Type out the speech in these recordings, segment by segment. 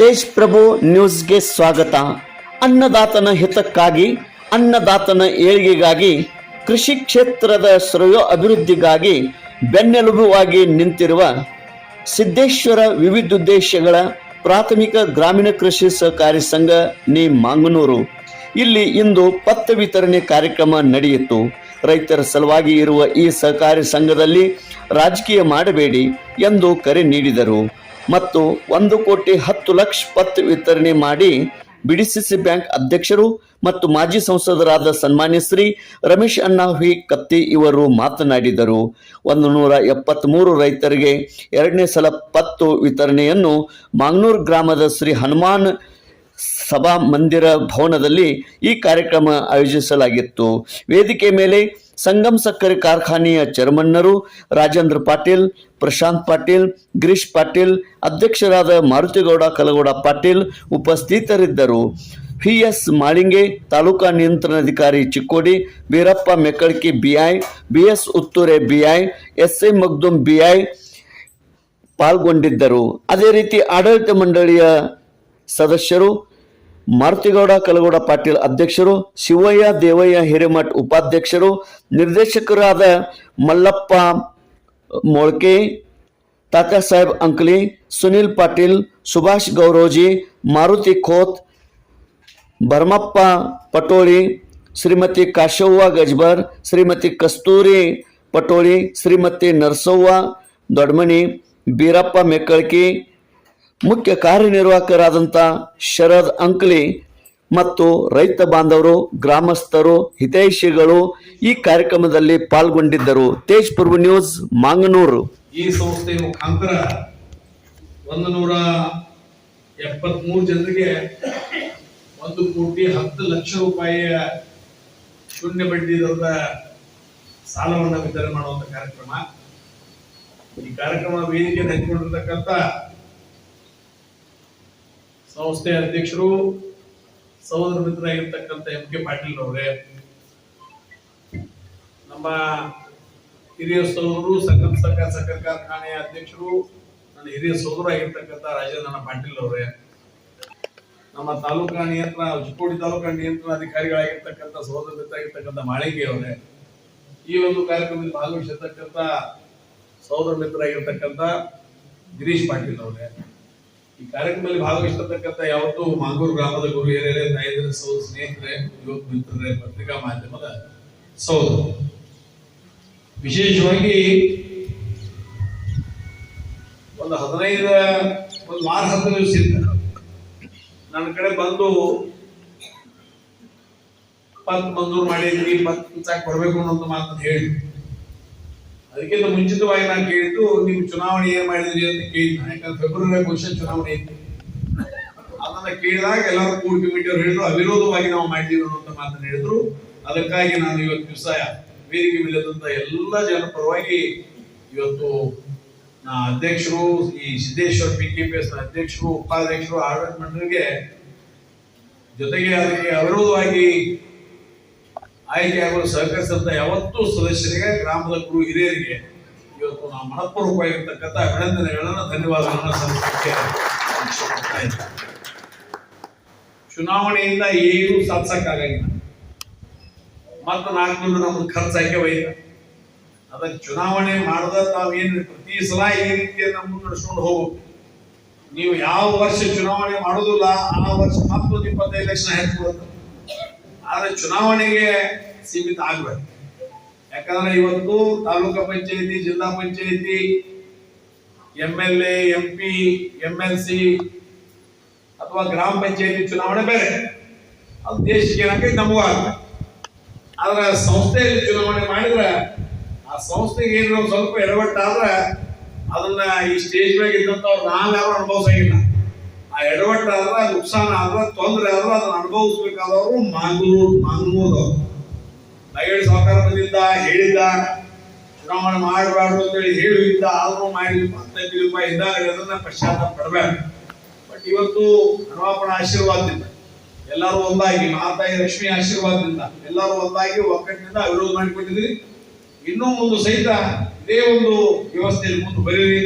ತೇಜ್ ಪ್ರಭು ನ್ಯೂಸ್ಗೆ ಸ್ವಾಗತ. ಅನ್ನದಾತನ ಹಿತಕ್ಕಾಗಿ, ಅನ್ನದಾತನ ಏಳಿಗೆಗಾಗಿ, ಕೃಷಿ ಕ್ಷೇತ್ರದ ಶ್ರೇಯ ಅಭಿವೃದ್ಧಿಗಾಗಿ ಬೆನ್ನೆಲುಬುವಾಗಿ ನಿಂತಿರುವ ಸಿದ್ದೇಶ್ವರ ವಿವಿಧೋದ್ದೇಶಗಳ ಪ್ರಾಥಮಿಕ ಗ್ರಾಮೀಣ ಕೃಷಿ ಸಹಕಾರಿ ಸಂಘ ನಿ ಮಾಂಗನೂರು ಇಲ್ಲಿ ಇಂದು ಪತ್ರ ವಿತರಣೆ ಕಾರ್ಯಕ್ರಮ ನಡೆಯಿತು. ರೈತರ ಸಲುವಾಗಿ ಇರುವ ಈ ಸಹಕಾರಿ ಸಂಘದಲ್ಲಿ ರಾಜಕೀಯ ಮಾಡಬೇಡಿ ಎಂದು ಕರೆ ನೀಡಿದರು ಮತ್ತು 1,10,00,000 ಪತ್ರ ವಿತರಣೆ ಮಾಡಿ ಬಿಡಿಸಿಸಿ ಬ್ಯಾಂಕ್ ಅಧ್ಯಕ್ಷರು ಮತ್ತು ಮಾಜಿ ಸಂಸದರಾದ ಸನ್ಮಾನ್ಯ ಶ್ರೀ ರಮೇಶ್ ಅಣ್ಣ ಹಿ ಕತ್ತಿ ಇವರು ಮಾತನಾಡಿದರು. 173 ರೈತರಿಗೆ ಎರಡನೇ ಸಲ ಪತ್ತು ವಿತರಣೆಯನ್ನು ಮಾಂಗನೂರು ಗ್ರಾಮದ ಶ್ರೀ ಹನುಮಾನ್ ಸಭಾ ಮಂದಿರ ಭವನದಲ್ಲಿ ಈ ಕಾರ್ಯಕ್ರಮ ಆಯೋಜಿಸಲಾಗಿತ್ತು. ವೇದಿಕೆ ಮೇಲೆ ಸಂಗಮ್ ಸಕ್ಕರೆ ಕಾರ್ಖಾನೆಯ ಚೇರ್ಮನ್ನರು ರಾಜೇಂದ್ರ ಪಾಟೀಲ್, ಪ್ರಶಾಂತ್ ಪಾಟೀಲ್, ಗಿರೀಶ್ ಪಾಟೀಲ್, ಅಧ್ಯಕ್ಷರಾದ ಮಾರುತಿಗೌಡ ಕಲಗೌಡ ಪಾಟೀಲ್ ಉಪಸ್ಥಿತರಿದ್ದರು. PS ಮಾಳಿಂಗೆ, taluka ನಿಯಂತ್ರಣಾಧಿಕಾರಿ Chikkodi, Beerappa Mekkalaki BI, BS ಉತ್ತೂರೆ BI, SA Magdum BI ಪಾಲ್ಗೊಂಡಿದ್ದರು. ಅದೇ ರೀತಿ ಆಡಳಿತ ಮಂಡಳಿಯ ಸದಸ್ಯರು ಮಾರುತಿಗೌಡ ಕಲಗೌಡ ಪಾಟೀಲ್ ಅಧ್ಯಕ್ಷರು, ಶಿವಯ್ಯ ದೇವಯ್ಯ ಹಿರೇಮಠ್ ಉಪಾಧ್ಯಕ್ಷರು, ನಿರ್ದೇಶಕರಾದ ಮಲ್ಲಪ್ಪ ಮೊಳ್ಕೆ, ತಾತಾ ಸಾಹೇಬ್ ಅಂಕಲಿ, ಸುನಿಲ್ ಪಾಟೀಲ್, ಸುಭಾಷ್ ಗೌರೋಜಿ, ಮಾರುತಿ ಖೋತ್, ಭರಮಪ್ಪ ಪಟೋಳಿ, ಶ್ರೀಮತಿ ಕಾಶವ್ವ ಗಜ್ಬರ್, ಶ್ರೀಮತಿ ಕಸ್ತೂರಿ ಪಟೋಳಿ, ಶ್ರೀಮತಿ ನರಸವ್ವ ದೊಡ್ಮನಿ, ಬೀರಪ್ಪ ಮೆಕ್ಕಳಕಿ, ಮುಖ್ಯ ಕಾರ್ಯನಿರ್ವಾಹಕರಾದಂಥ ಶರದ್ ಅಂಕಲಿ ಮತ್ತು ರೈತ ಬಾಂಧವರು, ಗ್ರಾಮಸ್ಥರು, ಹಿತೈಷಿಗಳು ಈ ಕಾರ್ಯಕ್ರಮದಲ್ಲಿ ಪಾಲ್ಗೊಂಡಿದ್ದರು. ತೇಜ್ ಪ್ರಭು ನ್ಯೂಸ್ ಮಾಂಗನೂರು. ಈ ಸಂಸ್ಥೆಯ ಮುಖಾಂತರ 173 ಜನರಿಗೆ 1,10,00,000 ರೂಪಾಯಿಯ ಶೂನ್ಯ ಬಡ್ಡಿ ದರದ ಸಾಲವನ್ನು ವಿತರಣೆ ಮಾಡುವಂತ ಕಾರ್ಯಕ್ರಮ. ಈ ಕಾರ್ಯಕ್ರಮ ವೇದಿಕೆ ಹಂಚಿಕೊಂಡಿರ್ತಕ್ಕಂಥ ಸಂಸ್ಥೆಯ ಅಧ್ಯಕ್ಷರು, ಸಹೋದರ ಮಿತ್ರರಾಗಿರ್ತಕ್ಕಂಥ MK ಪಾಟೀಲ್ ಅವರೇ, ನಮ್ಮ ಹಿರಿಯ ಸಹೋದರು ಸಂಗಮ್ ಸಕ್ಕರೆ ಕಾರ್ಖಾನೆಯ ಅಧ್ಯಕ್ಷರು, ನನ್ನ ಹಿರಿಯ ಸಹೋದರ ಆಗಿರ್ತಕ್ಕಂಥ ರಾಜೇಂದ್ರ ಪಾಟೀಲ್ ಅವರೇ, ನಮ್ಮ ತಾಲೂಕಾ ನಿಯಂತ್ರಣ ಚಿಕ್ಕೋಡಿ ತಾಲೂಕಾ ನಿಯಂತ್ರಣಾಧಿಕಾರಿಗಳಾಗಿರ್ತಕ್ಕಂಥ ಸಹೋದರ ಮಿತ್ರರಾಗಿರ್ತಕ್ಕಂಥ ಮಾಳಿಗೆ ಅವರೇ, ಈ ಒಂದು ಕಾರ್ಯಕ್ರಮದಲ್ಲಿ ಭಾಗವಹಿಸಿರ್ತಕ್ಕಂಥ ಸಹೋದರ ಮಿತ್ರರಾಗಿರ್ತಕ್ಕಂಥ ಗಿರೀಶ್ ಪಾಟೀಲ್ ಅವರೇ, ಈ ಕಾರ್ಯಕ್ರಮದಲ್ಲಿ ಭಾಗವಹಿಸಿರ್ತಕ್ಕಂಥ ಯಾವತ್ತೂ ಮಾಂಗೂರು ಗ್ರಾಮದ ಗುರು ಹಿರಿಯರೇ, ತಾಯಿಯರೇ, ಸಹೋದರ ಸ್ನೇಹಿತರೆ, ಯುವಕ ಮಿತ್ರರೇ, ಪತ್ರಿಕಾ ಮಾಧ್ಯಮದ ಸಹೋದರ, ವಿಶೇಷವಾಗಿ ಒಂದು ವಾರ 10 ದಿವಸದಿಂದ ನನ್ನ ಕಡೆ ಬಂದು ಪತ್ ಮಂಜೂರು ಮಾಡಿದ್ವಿ, ಪತ್ ಮುಚ್ಚಾಕ್ ಬರ್ಬೇಕು ಅನ್ನೋದು ಮಾತನ್ನು ಹೇಳಿ, ಅದಕ್ಕಿಂತ ಮುಂಚಿತವಾಗಿ ನಾನು ಕೇಳಿದ್ದು ನೀವು ಚುನಾವಣೆ ಏನ್ ಮಾಡಿದ್ರಿ ಅಂತ ಕೇಳಿದ್ನ. ಯಾಕಂದ್ರೆ ಫೆಬ್ರವರಿ ಬಹುಶಃ ಚುನಾವಣೆ ಇತ್ತು. ಅದನ್ನ ಕೇಳಿದಾಗ ಎಲ್ಲರೂ ಕೂಡ್ ಕಮಿಟಿ ಅವರು ಹೇಳಿದ್ರು ಅವಿರೋಧವಾಗಿ ನಾವು ಮಾಡಿದೀವಿ ಅನ್ನೋಂತ ಮಾತನ್ನು ಹೇಳಿದ್ರು. ಅದಕ್ಕಾಗಿ ನಾನು ಇವತ್ತು ದಿವಸ ವೇದಿಕೆ ಮೇಲಿದ್ದಂತ ಎಲ್ಲ ಜನರ ಪರವಾಗಿ ಇವತ್ತು ನಾ ಅಧ್ಯಕ್ಷರು, ಈ ಸಿದ್ದೇಶ್ವರ PKPS ಅಧ್ಯಕ್ಷರು, ಉಪಾಧ್ಯಕ್ಷರು, ಆಡಳಿತ ಮಂಡಳಿಗೆ ಜೊತೆಗೆ ಅದಕ್ಕೆ ಅವಿರೋಧವಾಗಿ ಆಯ್ಕೆಯಾಗಲು ಸಹಕರಿಸಿದಂತ ಯಾವತ್ತೂ ಸದಸ್ಯರಿಗೆ, ಗ್ರಾಮದ ಗುರು ಹಿರಿಯರಿಗೆ ಇವತ್ತು ನಾವು ಮಹತ್ವಪೂರ್ವಕವಾಗಿರ್ತಕ್ಕಂಥ ಅಭಿನಂದನೆಗಳನ್ನ, ಧನ್ಯವಾದಗಳನ್ನ ಸಲ್ಲಿಸಲಿಕ್ಕೆ ಚುನಾವಣೆಯಿಂದ ಏನು ಸಾಧಿಸಕ್ಕಾಗಿಲ್ಲ. ಮತ್ತು 4 ದುಡ್ಡು ನಮ್ದು ಖರ್ಚಾಕೆ ಒಯ್ದ. ಅದಕ್ಕೆ ಚುನಾವಣೆ ಮಾಡದ ತಾವೇನು ಪ್ರತಿ ಸಲ ಈ ರೀತಿಯನ್ನು ಮುನ್ನಡೆಸ್ಕೊಂಡು ಹೋಗ್ಬೇಕು. ನೀವು ಯಾವ ವರ್ಷ ಚುನಾವಣೆ ಮಾಡೋದಿಲ್ಲ ಆ ವರ್ಷ ಮತ್ತೊಂದು 25 ಲಕ್ಷ ಹೆಚ್ಚಿಕೊಡುತ್ತೆ. ಆದ್ರೆ ಚುನಾವಣೆಗೆ ಸೀಮಿತ ಆಗ್ಬೇಕು. ಯಾಕಂದ್ರೆ ಇವತ್ತು ತಾಲೂಕಾ ಪಂಚಾಯತಿ, ಜಿಲ್ಲಾ ಪಂಚಾಯತಿ, MLA, MP, MLC ಅಥವಾ ಗ್ರಾಮ ಪಂಚಾಯತಿ ಚುನಾವಣೆ ಬೇರೆ. ಅದು ದೇಶಕ್ಕೆ ಏನಾಗೈತೆ ನಮಗೂ ಆಗ್ತದೆ. ಆದ್ರೆ ಸಂಸ್ಥೆಯಲ್ಲಿ ಚುನಾವಣೆ ಮಾಡಿದ್ರೆ ಆ ಸಂಸ್ಥೆಗೆ ಏನು ಸ್ವಲ್ಪ ಎಡವಟ್ಟಾದ್ರೆ ಅದನ್ನ ಈ ಸ್ಟೇಜ್ ಮೇಲೆ ಇದ್ದಂಥವ್ರು ನಾವ್ಯಾರು ಅನುಭವಿಸಂಗಿಲ್ಲ. ಆ ಎಡವಟ್ಟಾದ್ರೆ, ನುಕ್ಸಾನ ಆದ್ರೆ, ತೊಂದರೆ ಆದ್ರೆ ಅದನ್ನ ಅನುಭವಿಸ್ಬೇಕಾದವರು ಮಾಂಗನೂರದವರು. ನಗೇಳಿ ಸಹಕಾರ ಬಂದಿದ್ದ, ಹೇಳಿದ್ದ ಚುನಾವಣೆ ಮಾಡಬಾರ್ದು ಅಂತೇಳಿ ಹೇಳಿದ್ದ, ಆದ್ರೂ ಮಾಡಿದ್ವಿ. 15 ರೂಪಾಯಿ ಇದ್ದಾಗ ಅದನ್ನ ಪಶ್ಚಾತ್ತಾಪ ಪಡಬೇಕು. ಬಟ್ ಇವತ್ತು ಹನುಮಪ್ಪನ ಆಶೀರ್ವಾದದಿಂದ ಎಲ್ಲರೂ ಒಂದಾಗಿ, ಮಾತಾಯಿ ಲಕ್ಷ್ಮಿ ಆಶೀರ್ವಾದದಿಂದ ಎಲ್ಲರೂ ಒಂದಾಗಿ ಒಕ್ಕಟ್ಟಿನಿಂದ ವಿರೋಧ ಮಾಡಿಕೊಟ್ಟಿದ್ರಿ. ಇನ್ನೂ ಮುಂದೆ ಸಹಿತ ಇದೇ ಒಂದು ವ್ಯವಸ್ಥೆಯಲ್ಲಿ ಮುಂದೆ ಬರೀರಿ.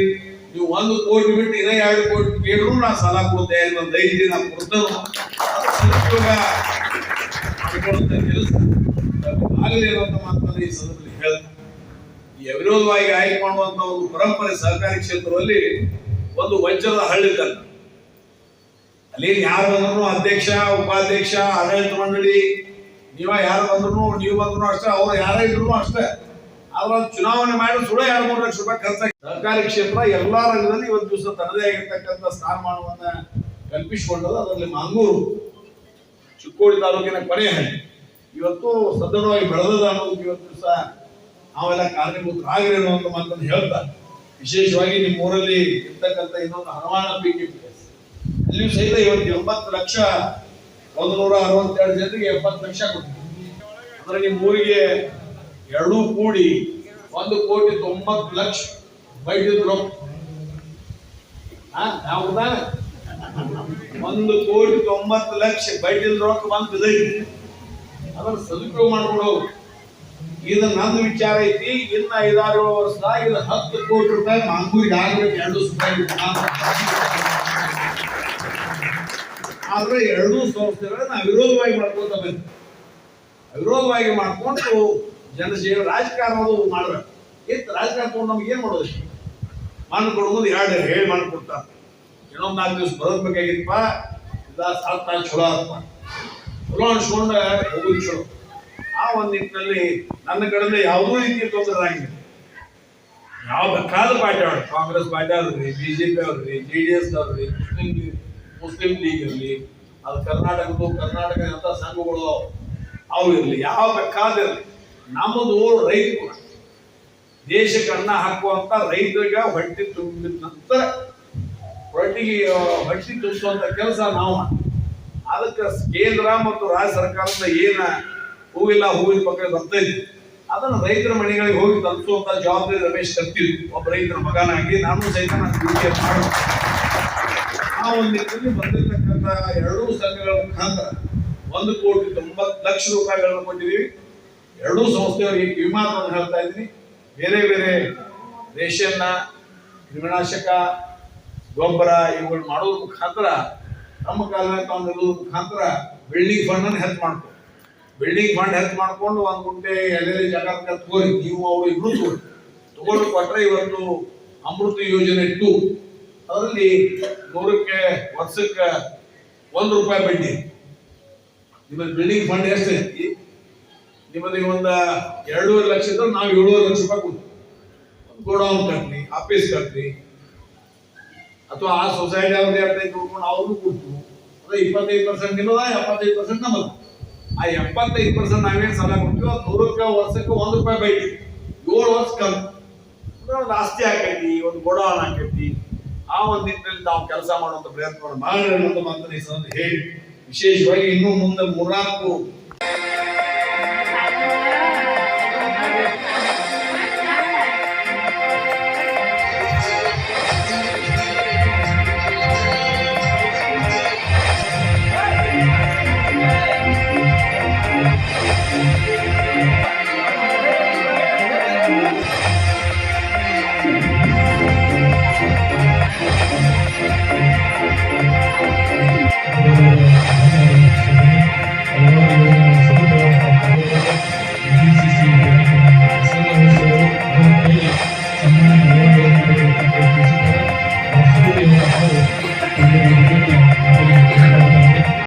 ನೀವು 1 ಕೋಟಿ ಬಿಟ್ಟು ಇನ್ನ 2 ಕೋಟಿ ಕೇಳಿದ್ರು ನಾ ಸಾಲ ಕೊಡ್ತೇನೆ, ನನ್ನ ಧೈರ್ಯ ನಾ ಕೊಡ್ತೇನೆ. ಸದುಪಯೋಗ ಮಾಡಿಕೊಳ್ಳುವಂತ ಕೆಲಸ ಆಗಲಿ ಅನ್ನುವಂತ ಮಾತನ್ನ ಈ ಸಂದರ್ಭದಲ್ಲಿ ಹೇಳ್ತಾರೆ. ಈ ಅವಿರೋಧವಾಗಿ ಆಯ್ಕೆ ಮಾಡುವಂತ ಒಂದು ಪರಂಪರೆ ಸಹಕಾರಿ ಕ್ಷೇತ್ರದಲ್ಲಿ ಒಂದು ವಂಚನದ ಹಳ್ಳಿದ್ದಾರೆ. ಅಲ್ಲಿ ಯಾರು ಬಂದ್ರು ಅಧ್ಯಕ್ಷ, ಉಪಾಧ್ಯಕ್ಷ, ಆಡಳಿತ ಮಂಡಳಿ, ಯಾರು ಬಂದ್ರು ನೀವು ಬಂದ್ರು ಅಷ್ಟೇ, ಅವ್ರು ಯಾರೇ ಇದ್ರು ಅಷ್ಟೇ. ಆದ್ರೆ ಚುನಾವಣೆ ಮಾಡಿ ಸುಳ್ಳು 2-3 ಲಕ್ಷ ರೂಪಾಯಿ ಖರ್ಚಾಗಿ ಸಹಕಾರಿ ಕ್ಷೇತ್ರ ಎಲ್ಲಾ ರಂಗದಲ್ಲಿ ಇವತ್ತು ದಿವಸ ತನ್ನದೇ ಆಗಿರ್ತಕ್ಕಂಥ ಸ್ಥಾನಮಾನವನ್ನ ಕಲ್ಪಿಸಿಕೊಂಡದ್ದು. ಅದರಲ್ಲಿ ಮಾಂಗೂರು ಚಿಕ್ಕೋಡಿ ತಾಲೂಕಿನ ಕೊನೆಯ ಹಳ್ಳಿ ಇವತ್ತು ಸದೃಢವಾಗಿ ಬೆಳೆದದ ಅನ್ನೋದಕ್ಕೆ ಇವತ್ತು ದಿವಸ ನಾವೆಲ್ಲ ಕಾರಣೀಭೂತರಾಗಿರಿ ಅನ್ನುವಂಥ ಮಾತನ್ನು ಹೇಳ್ತಾರೆ. ವಿಶೇಷವಾಗಿ ನಿಮ್ಮ ಊರಲ್ಲಿ ಇರ್ತಕ್ಕಂಥ ಇನ್ನೊಂದು ಹನುಮಾನ PKP ಅಲ್ಲಿಯೂ ಸಹಿತ ಇವತ್ತು 80 ಲಕ್ಷ 162 ಜನರಿಗೆ 70 ಲಕ್ಷ ಕೊಟ್ಟಿದ್ದೀವಿ. ಅಂದ್ರೆ ನಿಮ್ಮ ಊರಿಗೆ ಎರಡೂ ಕೂಡಿ 1,90,00,000 ಬೈದಿದ್ರು ರೊಕ್ಕ. 1,90,00,000 ಬೈದಿಲ್ ರೊಕ್ಕ ಬಂದು ಬಿದ್ದೈತಿ. ಅದರ ಸದುಪಯೋಗ ಮಾಡ್ಕೊಂಡು ಇದು ನನ್ನ ವಿಚಾರ ಐತಿ. ಇನ್ನು 5-6 ವರ್ಷದಾಗ ಇದು 10 ಕೋಟಿ ರೂಪಾಯಿ ಮಾಂಗೂರಿಗೆ ಆಗ್ಬೇಕು. 2 ರೂಪಾಯಿ ಆದ್ರೆ ಎರಡೂ ಸಂಸ್ಥೆಗಳನ್ನ ಅವಿರೋಧವಾಗಿ ಮಾಡ್ಕೊಂತ ಬಂದ ಅವಿರೋಧವಾಗಿ ಮಾಡ್ಕೊಂಡು ಜನಸೇವೆ ರಾಜಕಾರಣದು ಮಾಡ್ಬೇಕು. ರಾಜಕಾರಣ ತಗೊಂಡು ನಮ್ಗೆ ಏನ್ ಮಾಡೋದು? ಮಣ್ಣು ಕೊಡುವುದು 2 ಹೇಳಿ ಮಣ್ಣು ಕೊಡ್ತಾರ. ಇನ್ನೊಂದು 4 ದಿವಸ ಬರೋದ್ಬೇಕಾಗಿತ್ತಪ್ಪ, ಇಲ್ಲ ಸಾಕ್ತಾ ಚಲೋ ಆತಪ್ಪ, ಚಲೋ ಅನ್ಸ್ಕೊಂಡ ಹೋಗುದು ಚಲೋ. ಆ ಒಂದು ನಿಟ್ಟಿನಲ್ಲಿ ನನ್ನ ಕಡೆಯಿಂದ ಯಾವುದೋ ರೀತಿಯ ತೊಂದರೆ ಆಗಿಲ್ಲ. ಯಾವ ಬೇಕಾದ ಪಾರ್ಟಿ ಅವ್ರಿ, ಕಾಂಗ್ರೆಸ್ ಪಾರ್ಟಿ ಅವ್ರಿ, BJP ಅವ್ರಿ, JDS ಅವ್ರಿ, ಮುಸ್ಲಿಂ ಲೀಗ್ ಇರಲಿ, ಅದು ಕರ್ನಾಟಕ ಅಂತ ಸಂಘಗಳು ಅವು ಇರಲಿ, ಯಾವ ಬೇಕಾದಿರಲಿ, ನಮ್ಮದು ರೈತ ಕೂಡ ದೇಶಕ್ಕೆ ಅನ್ನ ಹಾಕುವಂತ ರೈತರಿಗೆ ಹೊಟ್ಟೆ ತುಂಬಿದ ನಂತರ ಹೊಟ್ಟಿ ತುಂಬಿಸುವಂತ ಕೆಲಸ ನಾವು ಅದಕ್ಕೆ ಕೇಂದ್ರ ಮತ್ತು ರಾಜ್ಯ ಸರ್ಕಾರದ ಏನ ಹೂವಿನ ಪಕ್ಕ ಬರ್ತೈತಿ ಅದನ್ನ ರೈತರ ಮನೆಗಳಿಗೆ ಹೋಗಿ ತಲುಪಿಸುವಂತ ಜವಾಬ್ದಾರಿ ರಮೇಶ್ ಕರ್ತೀವಿ. ಒಬ್ಬ ರೈತರ ಮಗನಾಗಿ ನಾನು ಸಹಿತ ನನ್ನ ಡ್ಯೂಟಿಯ ಮಾಡಿ ಆ ಒಂದು ನಿಟ್ಟಿನಲ್ಲಿ ಬಂದಿರತಕ್ಕಂಥ 2 ಸಂಘಗಳ ಮುಖಾಂತರ 1,90,00,000 ರೂಪಾಯಿಗಳನ್ನು ಕೊಟ್ಟಿದ್ದೀವಿ. 2 ಸಂಸ್ಥೆಯವರಿಗೆ ಕಿವಿಮಾತನ್ನು ಹೇಳ್ತಾ ಇದ್ದೀನಿ. ಬೇರೆ ಬೇರೆ ರೇಷನ್ನ, ಕ್ರಿಮಿನಾಶಕ, ಗೊಬ್ಬರ ಇವುಗಳು ಮಾಡೋದ್ರ ಮುಖಾಂತರ ನಮ್ಮ ಕಾಲದಲ್ಲಿ ತಾವು ಮುಖಾಂತರ ಬಿಲ್ಡಿಂಗ್ ಫಂಡ್ ಅನ್ನು ಹೆಚ್ಚು ಮಾಡ್ಕೊಂಡು ಒಂದು ಗುಂಟೆ ಎಲ್ಲೆಲ್ಲಿ ಜಾಗ ತಗೋರಿ, ನೀವು ಅವರು ಇಬ್ರು ತಗೊಂಡು ಕೊಟ್ರೆ ಇವತ್ತು ಅಮೃತ ಯೋಜನೆ 2 ಅದರಲ್ಲಿ 100ಕ್ಕೆ ವರ್ಷಕ್ಕೆ 1 ರೂಪಾಯಿ ಬಡ್ಡಿ. ನಿಮ್ಮದು ಬಿಲ್ಡಿಂಗ್ ಫಂಡ್ ಎಷ್ಟು ಐತಿ? ನಿಮ್ಮದು ಒಂದು 2.5 ಲಕ್ಷ ಇದ್ರೆ ನಾವು 7.5 ಲಕ್ಷ ರೂಪಾಯಿ ಕೊಡ್ತೀವಿ. ಗೋಡೌನ್ ಕಟ್ರಿ, ಆಫೀಸ್ ಕಟ್ರಿ, ಅಥವಾ ಆ ಸೊಸೈಟಿ ಅವ್ರದ್ದು ಇರ್ತೈತಿ ನೋಡ್ಕೊಂಡು ಅವ್ರಿಗೂ ಕೊಡ್ತೀವಿ. ಅದೇ 25% ನಿಮ್ಮದ, 75% ನಮ್ಮದು. ಆ 75% ನಾವೇನು ಸಾಲ ಕೊಡ್ತೀವಿ, ಅದು 100ಕ್ಕೆ ವರ್ಷಕ್ಕೆ 1 ರೂಪಾಯಿ ಬೈತಿ. 7 ವರ್ಷ ಕಮ್ಮಿ ಒಂದು ಆಸ್ತಿ ಆಕೈತಿ, ಒಂದು ಗೋಡೌನ್ ಆಕೈತಿ. ಆ ಒಂದು ನಿಟ್ಟಿನಲ್ಲಿ ನಾವು ಕೆಲಸ ಮಾಡುವಂತ ಪ್ರಯತ್ನವನ್ನು ಮಾಡಿ ಅನ್ನೋದು ಮಾತನ್ನು ಹೇಳಿ, ವಿಶೇಷವಾಗಿ ಇನ್ನೂ ಮುಂದೆ 3-4